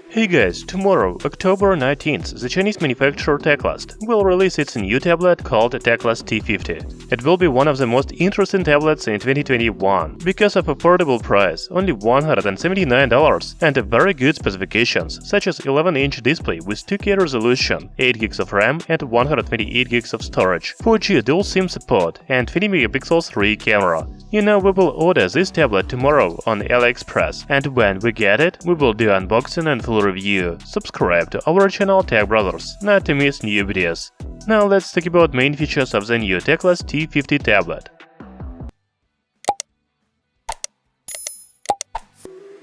Hey guys, tomorrow, October 19th, the Chinese manufacturer Teclast will release its new tablet called Teclast T50. It will be one of the most interesting tablets in 2021 because of affordable price, only $179, and very good specifications such as 11-inch display with 2K resolution, 8GB of RAM and 128GB of storage, 4G dual SIM support and 20MP 3 camera. You know, we will order this tablet tomorrow on AliExpress, and when we get it, we will do unboxing and full review. Subscribe to our channel Tech Brothers, not to miss new videos. Now let's talk about main features of the new Teclast T50 tablet.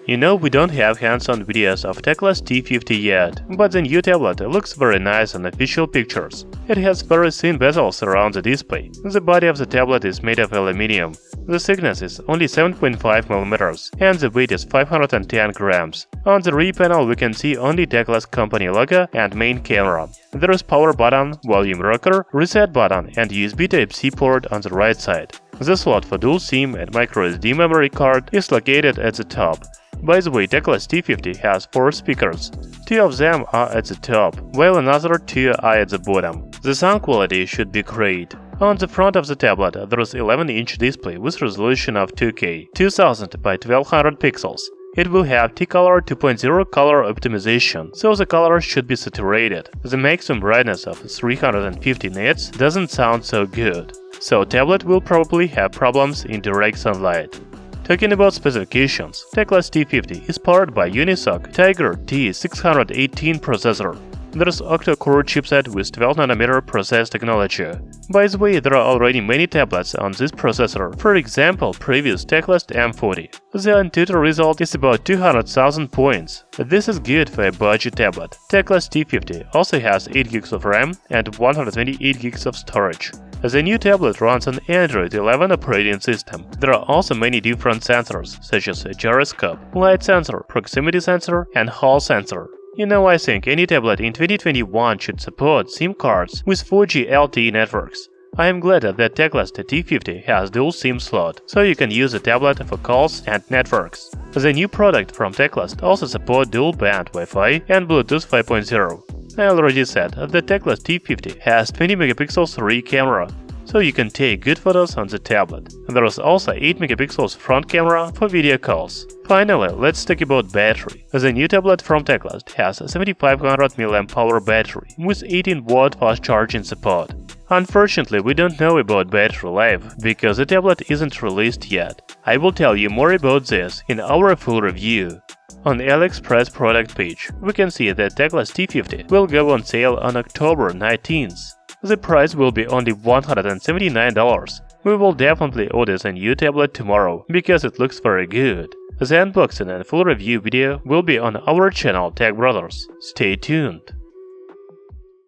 You know, we don't have hands-on videos of Teclast T50 yet, but the new tablet looks very nice on official pictures. It has very thin bezels around the display. The body of the tablet is made of aluminum. The thickness is only 7.5 mm and the weight is 510 grams. On the rear panel we can see only Teclast company logo and main camera. There is power button, volume rocker, reset button and USB Type-C port on the right side. The slot for dual SIM and microSD memory card is located at the top. By the way, Teclast T50 has 4 speakers. 2 of them are at the top, while another 2 are at the bottom. The sound quality should be great. On the front of the tablet, there is 11-inch display with resolution of 2K, 2000 by 1200 pixels. It will have T-Color 2.0 color optimization, so the colors should be saturated. The maximum brightness of 350 nits doesn't sound so good, so tablet will probably have problems in direct sunlight. Talking about specifications, Teclast T50 is powered by Unisoc T618 Processor. There is octa-core chipset with 12nm process technology. By the way, there are already many tablets on this processor, for example, previous Teclast M40. The Antutu result is about 200,000 points. This is good for a budget tablet. Teclast T50 also has 8GB of RAM and 128GB of storage. The new tablet runs on Android 11 operating system. There are also many different sensors, such as a gyroscope, light sensor, proximity sensor, and hall sensor. You know, I think any tablet in 2021 should support SIM cards with 4G LTE networks. I am glad that Teclast T50 has dual SIM slot, so you can use the tablet for calls and networks. The new product from Teclast also supports dual band Wi-Fi and Bluetooth 5.0. I already said the Teclast T50 has 20MP 3 camera, so you can take good photos on the tablet. There is also 8MP front camera for video calls. Finally, let's talk about battery. The new tablet from Teclast has a 7500 mAh battery with 18W fast charging support. Unfortunately, we don't know about battery life because the tablet isn't released yet. I will tell you more about this in our full review. On the AliExpress product page, we can see that Teclast T50 will go on sale on October 19th. The price will be only $179. We will definitely order the new tablet tomorrow because it looks very good. The unboxing and full review video will be on our channel Tech Brothers. Stay tuned.